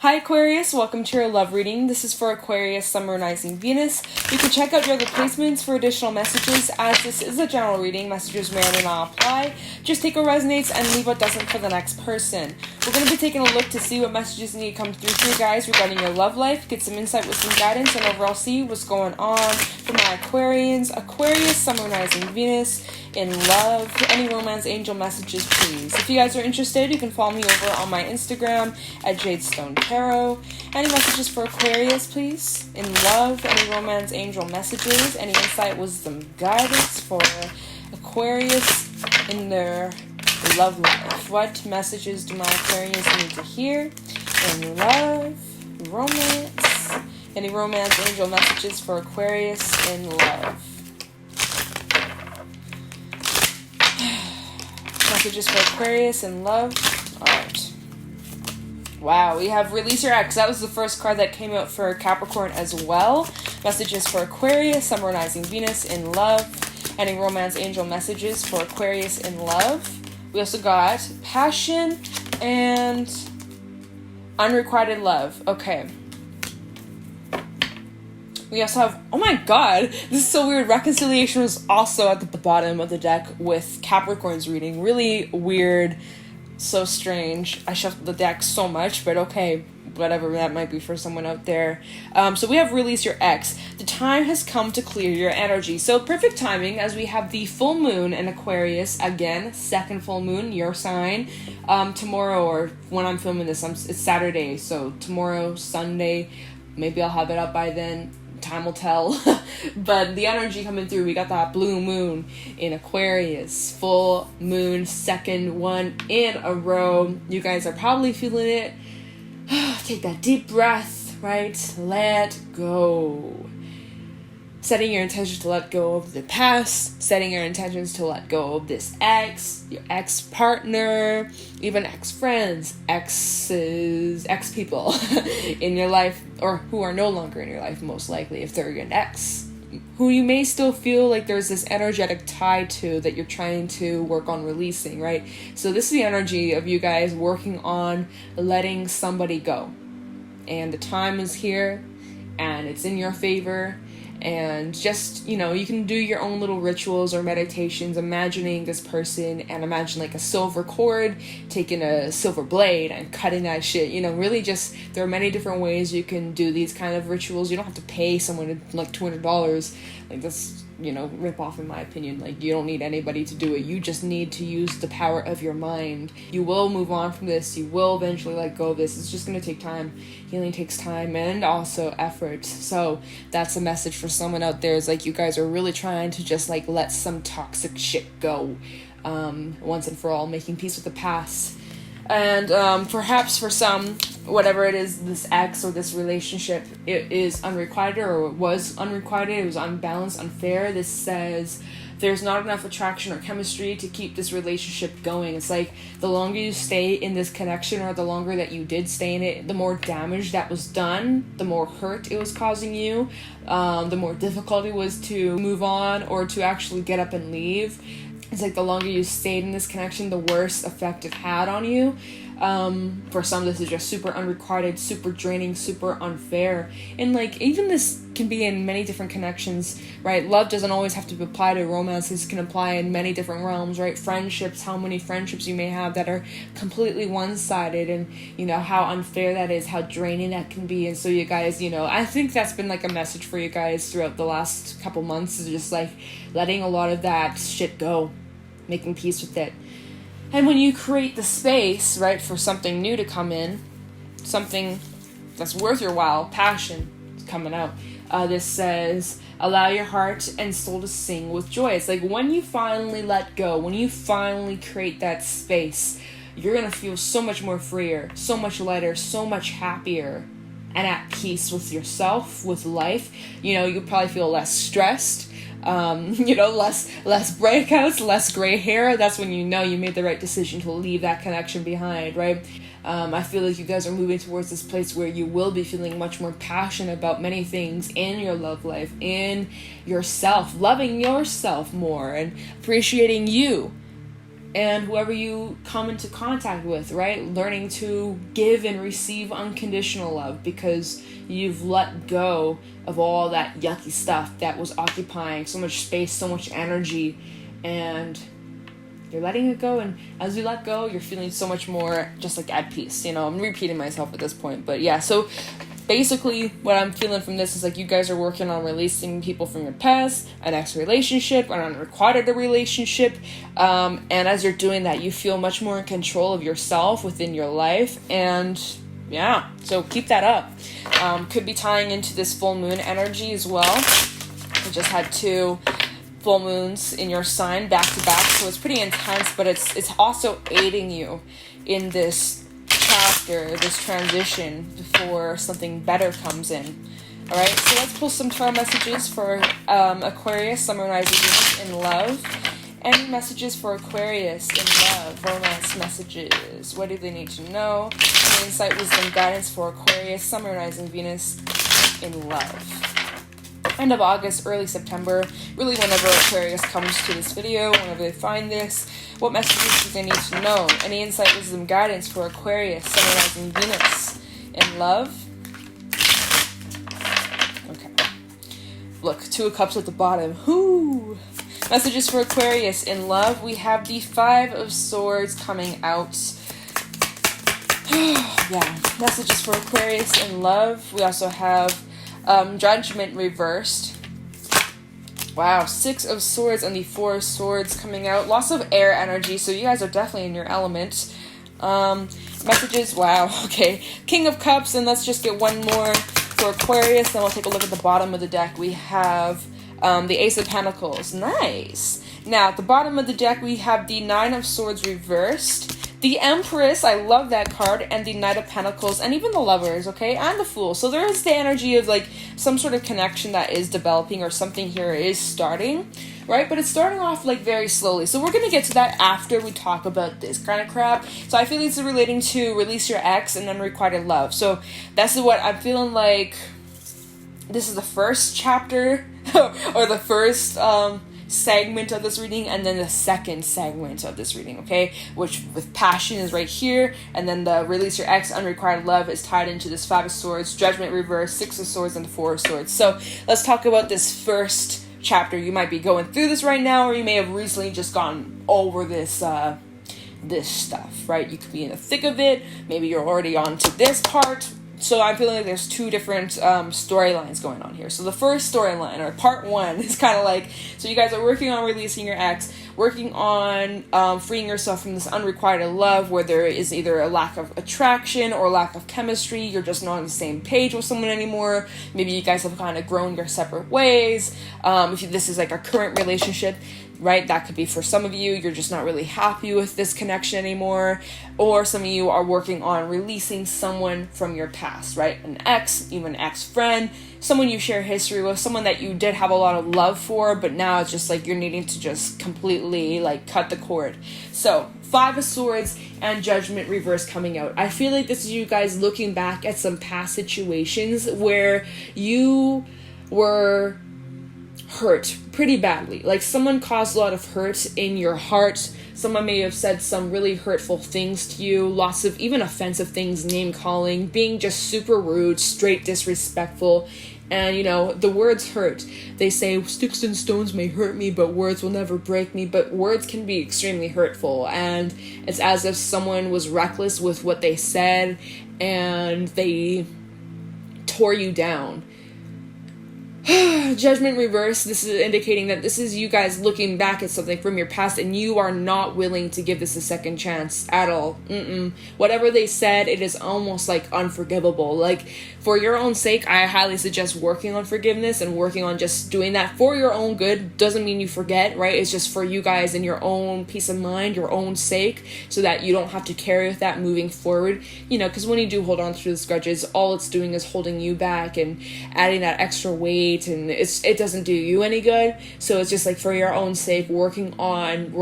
Hi Aquarius, welcome to your love reading. This is for Aquarius, Sun, Moon, Rising, Venus. You can check out your other placements for additional messages. As this is a general reading, messages may or may not apply. Just take what resonates and leave what doesn't for the next person. We're going to be taking a look to see what messages need to come through for you guys regarding your love life, get some insight with some guidance, and overall see what's going on for my Aquarians. Aquarius, Sun, Moon, Rising, Venus, in love. Any romance angel messages, please. If you guys are interested, you can follow me over on my Instagram at Jadestone Tarot. Any messages for Aquarius, please? In love, any romance angel messages, any insight, wisdom, guidance for Aquarius in their love life. What messages do my Aquarians need to hear in love, romance? Any romance angel messages for Aquarius in love? Messages for Aquarius in love. Alright. Wow, we have Release Your Ex. That was the first card that came out for Capricorn as well. Messages for Aquarius, Sun, Moon, Rising, Venus in love. Any romance angel messages for Aquarius in love. We also got Passion and Unrequited Love. Okay. We also have, oh my god, this is so weird. Reconciliation was also at the bottom of the deck with Capricorn's reading. Really weird, so strange. I shuffled the deck so much, but okay, whatever that might be for someone out there. So we have Release Your Ex. The time has come to clear your energy. So perfect timing as we have the full moon in Aquarius. Again, second full moon, your sign. Tomorrow, or when I'm filming this, it's Saturday. So tomorrow, Sunday, maybe I'll have it up by then. Time will tell. But the energy coming through, we got that blue moon in Aquarius, full moon, second one in a row. You guys are probably feeling it. Take that deep breath, right? Let go. Setting your intentions to let go of the past, setting your intentions to let go of this ex, your ex-partner, even ex-friends, exes, ex-people in your life, or who are no longer in your life, most likely, if they're an ex, who you may still feel like there's this energetic tie to that you're trying to work on releasing, right? So this is the energy of you guys working on letting somebody go. And the time is here, and it's in your favor. And just, you know, you can do your own little rituals or meditations, imagining this person, and imagine like a silver cord, taking a silver blade and cutting that shit. You know, really just, there are many different ways you can do these kind of rituals. You don't have to pay someone like $200. Like, that's, you know, rip off in my opinion. Like, you don't need anybody to do it. You just need to use the power of your mind. You will move on from this. You will eventually let go of this. It's just going to take time. Healing takes time and also effort. So that's a message for someone out there, is like, you guys are really trying to just like let some toxic shit go once and for all, making peace with the past. And perhaps for some, whatever it is, this ex or this relationship, it is unrequited, or it was unrequited, it was unbalanced, unfair. This says there's not enough attraction or chemistry to keep this relationship going. It's like the longer you stay in this connection, or the longer that you did stay in it, the more damage that was done, the more hurt it was causing you, the more difficult it was to move on or to actually get up and leave. It's like the longer you stayed in this connection, the worse effect it had on you. For some, this is just super unrequited, super draining, super unfair. And like, even this can be in many different connections, right? Love doesn't always have to apply to romance. This can apply in many different realms, right? Friendships, how many friendships you may have that are completely one-sided, and you know how unfair that is, how draining that can be. And so you guys, you know, I think that's been like a message for you guys throughout the last couple months, is just like letting a lot of that shit go, making peace with it. And when you create the space, right, for something new to come in, something that's worth your while, passion is coming out. This says, allow your heart and soul to sing with joy. It's like when you finally let go, when you finally create that space, you're going to feel so much more freer, so much lighter, so much happier, and at peace with yourself, with life. You know, you'll probably feel less stressed. You know, less breakouts, less gray hair. That's when you know you made the right decision to leave that connection behind, right? I feel like you guys are moving towards this place where you will be feeling much more passionate about many things in your love life, in yourself, loving yourself more and appreciating you and whoever you come into contact with, right? Learning to give and receive unconditional love because you've let go of all that yucky stuff that was occupying so much space, so much energy, and you're letting it go. And as you let go, you're feeling so much more just like at peace. You know, I'm repeating myself at this point, but yeah, so basically what I'm feeling from this is like you guys are working on releasing people from your past, an ex-relationship, an unrequited relationship, and as you're doing that, you feel much more in control of yourself within your life, and yeah, so keep that up. Could be tying into this full moon energy as well. I just had 2 full moons in your sign back to back, so it's pretty intense, but it's also aiding you in this chapter, this transition before something better comes in. All right, so let's pull some tarot messages for Aquarius, Summer Rising Venus in love. Any messages for Aquarius in love, romance messages? What do they need to know? Any insight, wisdom, guidance for Aquarius, Summer Rising Venus in love. End of August, early September, really whenever Aquarius comes to this video, whenever they find this, what messages do they need to know? Any insight, wisdom, guidance for Aquarius, Summer Rising Venus in love? Okay. Look, 2 of Cups at the bottom. Whoo! Messages for Aquarius in love. We have the 5 of Swords coming out. Yeah. Messages for Aquarius in love. We also have Judgment reversed. Wow. 6 of Swords and the 4 of Swords coming out. Lots of air energy, so you guys are definitely in your element. Messages. Wow. Okay. King of Cups, and let's just get one more for Aquarius. Then we'll take a look at the bottom of the deck. We have the Ace of Pentacles. Nice. Now, at the bottom of the deck, we have the 9 of Swords reversed. The Empress, I love that card, and the Knight of Pentacles, and even the Lovers, okay, and the Fool. So there is the energy of, like, some sort of connection that is developing, or something here is starting, right? But it's starting off, like, very slowly. So we're going to get to that after we talk about this kind of crap. So I feel it's relating to release your ex and unrequited love. So that's what I'm feeling like. This is the first chapter, or the first segment of this reading, and then the second segment of this reading, okay? Which with passion is right here, and then the release your ex, unrequited love is tied into this 5 of Swords, Judgment reverse, 6 of Swords, and 4 of Swords. So let's talk about this first chapter. You might be going through this right now, or you may have recently just gone over this this stuff, right? You could be in the thick of it. Maybe you're already on to this part. So I'm feeling like there's 2 different storylines going on here. So the first storyline, or part 1, is kind of like, so you guys are working on releasing your ex, working on freeing yourself from this unrequited love where there is either a lack of attraction or lack of chemistry. You're just not on the same page with someone anymore. Maybe you guys have kind of grown your separate ways. If this is like a current relationship, right? That could be for some of you, you're just not really happy with this connection anymore. Or some of you are working on releasing someone from your past, right? An ex, even an ex-friend, someone you share history with, someone that you did have a lot of love for, but now it's just like you're needing to just completely like cut the cord. So 5 of Swords and Judgment reverse coming out. I feel like this is you guys looking back at some past situations where you were hurt pretty badly. Like someone caused a lot of hurt in your heart. Someone may have said some really hurtful things to you, lots of even offensive things, name calling, being just super rude, straight disrespectful. And you know, the words hurt. They say sticks and stones may hurt me, but words will never break me. But words can be extremely hurtful, and it's as if someone was reckless with what they said and they tore you down. Judgment reverse, this is indicating that this is you guys looking back at something from your past and you are not willing to give this a second chance at all. Whatever they said, it is almost like unforgivable. Like, for your own sake, I highly suggest working on forgiveness and working on just doing that for your own good. Doesn't mean you forget, right? It's just for you guys and your own peace of mind, your own sake, so that you don't have to carry with that moving forward. You know, because when you do hold on to those grudges, all it's doing is holding you back and adding that extra weight, and it doesn't do you any good. So it's just like for your own sake, working on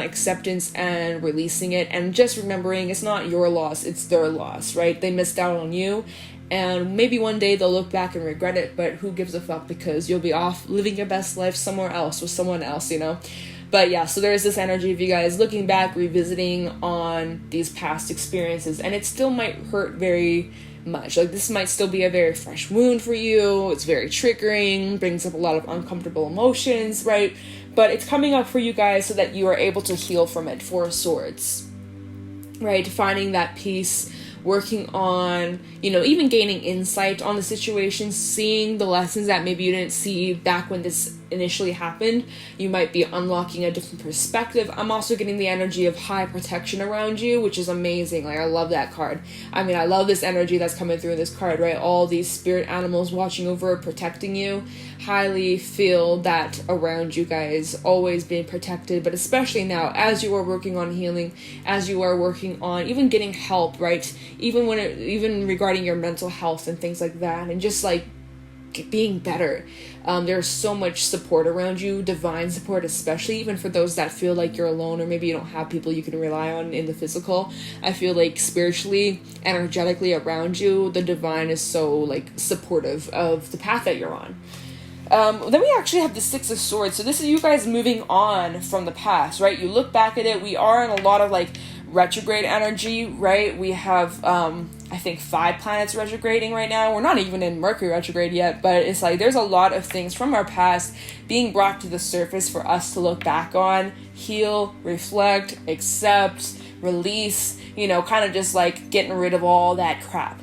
acceptance and releasing it, and just remembering it's not your loss, it's their loss, right? They missed out on you, and maybe one day they'll look back and regret it, but who gives a fuck, because you'll be off living your best life somewhere else with someone else, you know? But yeah, so there's this energy of you guys looking back, revisiting on these past experiences, and it still might hurt very much. Like, this might still be a very fresh wound for you. It's very triggering, brings up a lot of uncomfortable emotions, right? But it's coming up for you guys so that you are able to heal from it. Four of Swords, right? Finding that peace, working on, even gaining insight on the situation, seeing the lessons that maybe you didn't see back when this initially happened. You might be unlocking a different perspective. I'm also getting the energy of high protection around you, which is amazing. Like, I love that card. I mean, I love this energy that's coming through in this card, right? All these spirit animals watching over, protecting you. Highly feel that around you guys, always being protected, but especially now as you are working on healing, as you are working on even getting help, right? Even regarding your mental health and things like that, and just like being better. There's so much support around you, divine support, especially even for those that feel like you're alone, or maybe you don't have people you can rely on in the physical. I feel like spiritually, energetically around you, the divine is so like supportive of the path that you're on. Then we actually have the Six of Swords. So this is you guys moving on from the past, right? You look back at it. We are in a lot of like retrograde energy, right? We have I think 5 planets retrograding right now. We're not even in Mercury retrograde yet, but it's like there's a lot of things from our past being brought to the surface for us to look back on, heal, reflect, accept, release, kind of just like getting rid of all that crap.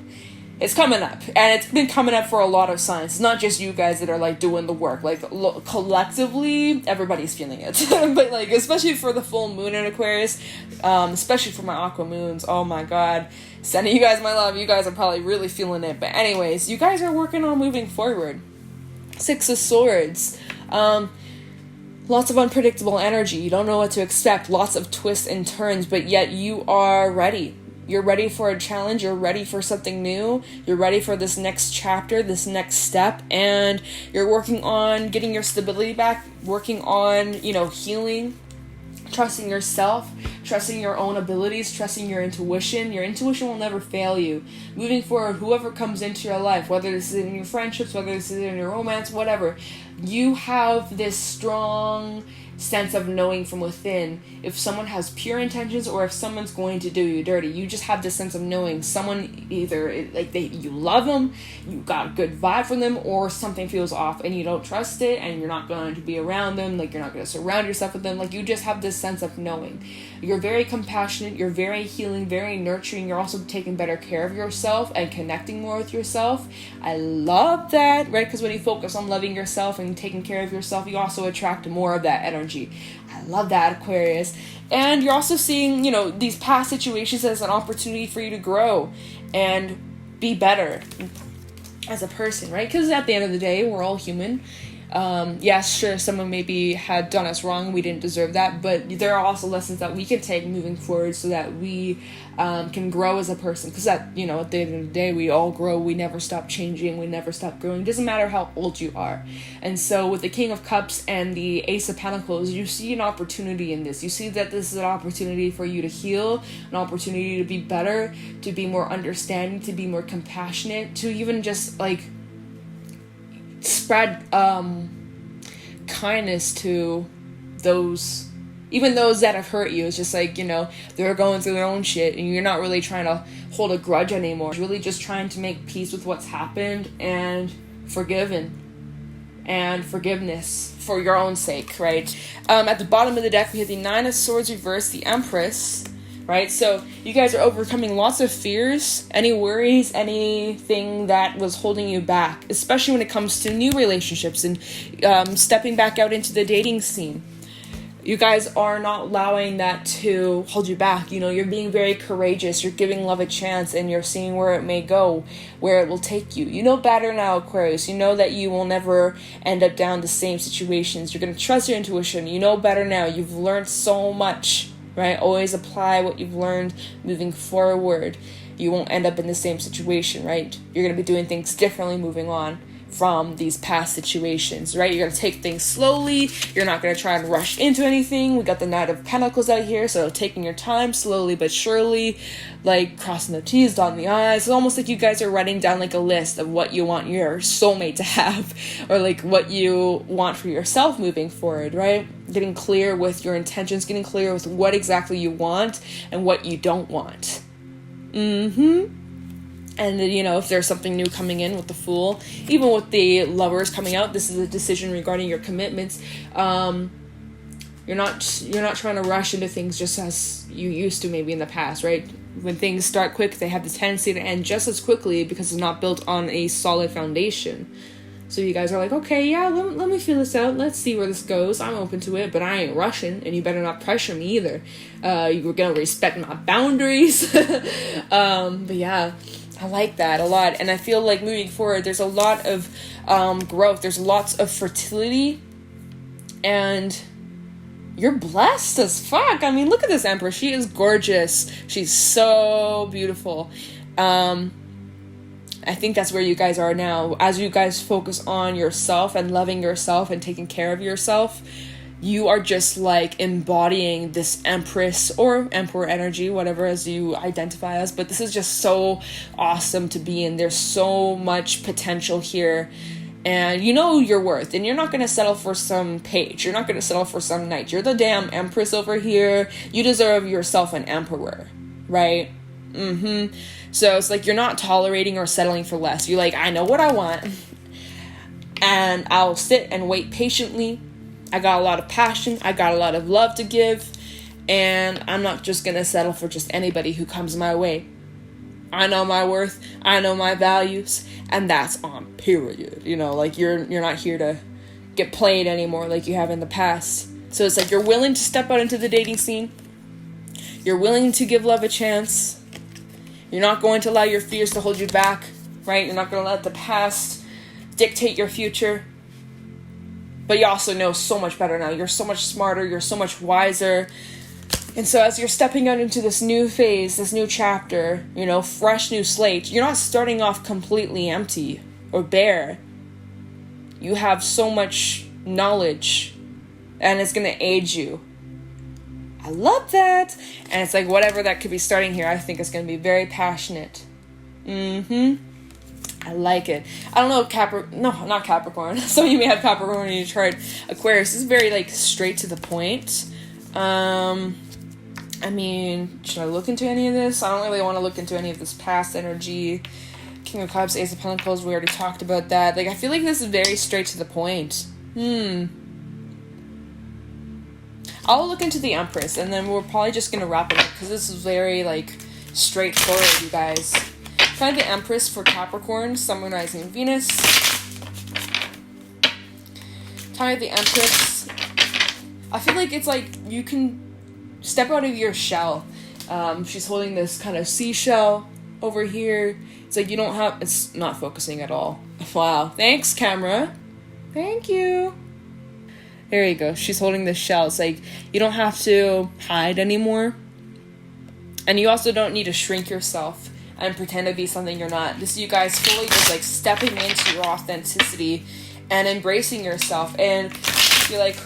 It's coming up, and it's been coming up for a lot of signs. It's not just you guys that are like doing the work. Like collectively, everybody's feeling it. But like, especially for the full moon in Aquarius, especially for my aqua moons. Oh my God, sending you guys my love. You guys are probably really feeling it. But anyways, you guys are working on moving forward. Six of Swords. Lots of unpredictable energy. You don't know what to expect. Lots of twists and turns, but yet you are ready. You're ready for a challenge. You're ready for something new. You're ready for this next chapter, this next step. And you're working on getting your stability back, working on, healing, trusting yourself, trusting your own abilities, trusting your intuition. Your intuition will never fail you. Moving forward, whoever comes into your life, whether this is in your friendships, whether this is in your romance, whatever, you have this strong sense of knowing from within if someone has pure intentions or if someone's going to do you dirty. You just have this sense of knowing someone, either like you love them, you got a good vibe from them, or something feels off and you don't trust it and you're not going to be around them, like you're not going to surround yourself with them. Like, you just have this sense of knowing. You're very compassionate, you're very healing, very nurturing. You're also taking better care of yourself and connecting more with yourself. I love that, right? Because when you focus on loving yourself and taking care of yourself, you also attract more of that energy. I love that, Aquarius. And you're also seeing, these past situations as an opportunity for you to grow and be better as a person, right? Because at the end of the day, we're all human. Yes, sure, someone maybe had done us wrong, we didn't deserve that, but there are also lessons that we can take moving forward so that we can grow as a person, because at the end of the day, we all grow, we never stop changing, we never stop growing, it doesn't matter how old you are. And so with the King of Cups and the Ace of Pentacles, you see an opportunity in this. You see that this is an opportunity for you to heal, an opportunity to be better, to be more understanding, to be more compassionate, to even just like spread kindness to those, even those that have hurt you. It's just like, they're going through their own shit and you're not really trying to hold a grudge anymore. You're really just trying to make peace with what's happened and forgiveness for your own sake, right? At the bottom of the deck, we have the Nine of Swords reversed, the Empress, right? So you guys are overcoming lots of fears, any worries, anything that was holding you back, especially when it comes to new relationships and stepping back out into the dating scene. You guys are not allowing that to hold you back. You're being very courageous. You're giving love a chance and you're seeing where it may go, where it will take you. You know better now, Aquarius. You know that you will never end up down the same situations. You're going to trust your intuition. You know better now. You've learned so much, right? Always apply what you've learned moving forward. You won't end up in the same situation, right? You're going to be doing things differently moving on. from these past situations, right? You're going to take things slowly. You're not going to try and rush into anything. We got the Knight of Pentacles out here, so taking your time, slowly but surely, like crossing the T's, dotting the I's. It's almost like you guys are writing down like a list of what you want your soulmate to have, or like what you want for yourself moving forward, right? Getting clear with your intentions, getting clear with what exactly you want and what you don't want. And, you know, if there's something new coming in with the Fool, even with the Lovers coming out, this is a decision regarding your commitments. You're not trying to rush into things just as you used to maybe in the past, right? When things start quick, they have the tendency to end just as quickly because it's not built on a solid foundation. So you guys are like, okay, yeah, let me feel this out. Let's see where this goes. I'm open to it, but I ain't rushing, and you better not pressure me either. You're going to respect my boundaries. But yeah, I like that a lot. And I feel like moving forward, there's a lot of growth. There's lots of fertility. And you're blessed as fuck. I mean, look at this Empress. She is gorgeous. She's so beautiful. I think that's where you guys are now. As you guys focus on yourself and loving yourself and taking care of yourself, you are just like embodying this Empress or Emperor energy, whatever as you identify as. But this is just so awesome to be in. There's so much potential here. And you know your worth. And you're not going to settle for some page. You're not going to settle for some knight. You're the damn Empress over here. You deserve yourself an emperor, right? So it's like you're not tolerating or settling for less. You're like, I know what I want, and I'll sit and wait patiently. I got a lot of passion. I got a lot of love to give, and I'm not just gonna settle for just anybody who comes my way. I know my worth. I know my values, and that's on period. You know, like you're not here to get played anymore like you have in the past. So it's like you're willing to step out into the dating scene. You're willing to give love a chance. You're not going to allow your fears to hold you back, right? You're not going to let the past dictate your future. But you also know so much better now. You're so much smarter. You're so much wiser. And so as you're stepping out into this new phase, this new chapter, you know, fresh new slate, you're not starting off completely empty or bare. You have so much knowledge, and it's going to aid you. I love that. And it's like whatever that could be starting here, I think it's going to be very passionate. I like it. I don't know, not Capricorn. Some of you may have Capricorn in your chart. Aquarius is very like straight to the point. I mean, should I look into any of this? I don't really want to look into any of this past energy. King of Cups, Ace of Pentacles, we already talked about that. Like, I feel like this is very straight to the point. I'll look into the Empress, and then we're probably just going to wrap it up, because this is very, like, straightforward, you guys. Try the Empress for Capricorn, Sun, Moon, Rising, Venus. Try the Empress. I feel like it's like you can step out of your shell. She's holding this kind of seashell over here. It's like you don't have... It's not focusing at all. Wow. Thanks, camera. Thank you. There you go. She's holding this shell. It's like you don't have to hide anymore. And you also don't need to shrink yourself and pretend to be something you're not. This is you guys fully just like stepping into your authenticity and embracing yourself. And you're like,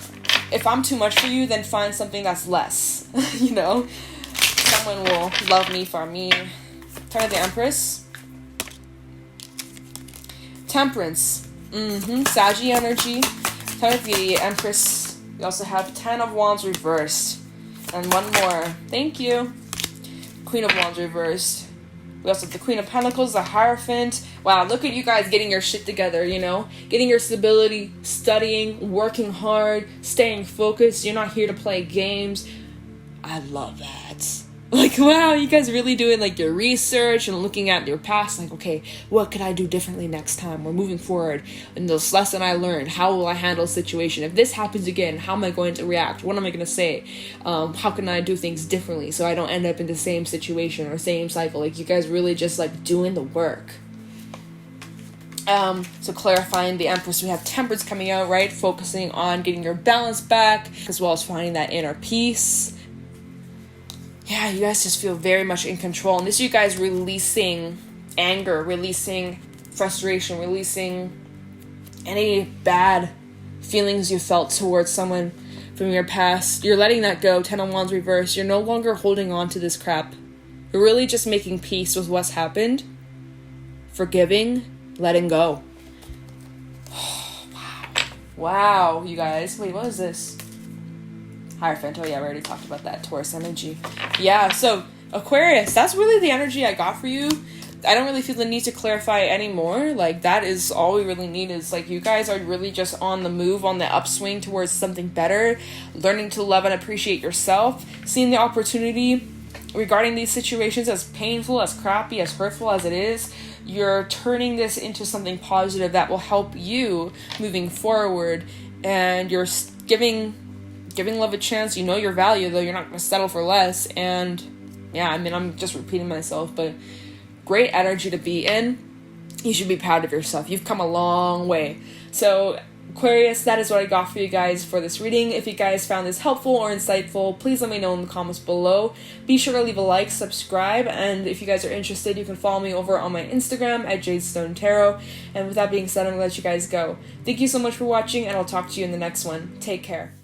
if I'm too much for you, then find something that's less. You know? Someone will love me for me. Turn to the Empress. Temperance. Saggy energy. Turn to the Empress. We also have 10 of Wands reversed. And one more. Thank you. Queen of Wands reversed. We also have the Queen of Pentacles, the Hierophant. Wow, look at you guys getting your shit together, you know? Getting your stability, studying, working hard, staying focused. You're not here to play games. I love that. Like, wow, you guys really doing, like, your research and looking at your past. Like, okay, what could I do differently next time? We're moving forward. And this lesson I learned, how will I handle a situation? If this happens again, how am I going to react? What am I going to say? How can I do things differently so I don't end up in the same situation or same cycle? Like, you guys really just, like, doing the work. So clarifying the Empress, we have Temperance coming out, right? Focusing on getting your balance back, as well as finding that inner peace. Yeah, you guys just feel very much in control. And this is you guys releasing anger, releasing frustration, releasing any bad feelings you felt towards someone from your past. You're letting that go. 10 of Wands reverse. You're no longer holding on to this crap. You're really just making peace with what's happened. Forgiving. Letting go. Wow, you guys. Wait, what is this? Hierophant. Oh, yeah, we already talked about that. Taurus energy. Yeah, so Aquarius, that's really the energy I got for you. I don't really feel the need to clarify anymore. Like, that is all we really need is, like, you guys are really just on the move, on the upswing towards something better, learning to love and appreciate yourself, seeing the opportunity regarding these situations, as painful, as crappy, as hurtful as it is. You're turning this into something positive that will help you moving forward, and you're giving love a chance. You know your value, though. You're not going to settle for less. And yeah, I mean, I'm just repeating myself, but great energy to be in. You should be proud of yourself. You've come a long way. So Aquarius, that is what I got for you guys for this reading. If you guys found this helpful or insightful, please let me know in the comments below. Be sure to leave a like, subscribe, and if you guys are interested, you can follow me over on my Instagram at JadeStoneTarot. And with that being said, I'm going to let you guys go. Thank you so much for watching, and I'll talk to you in the next one. Take care.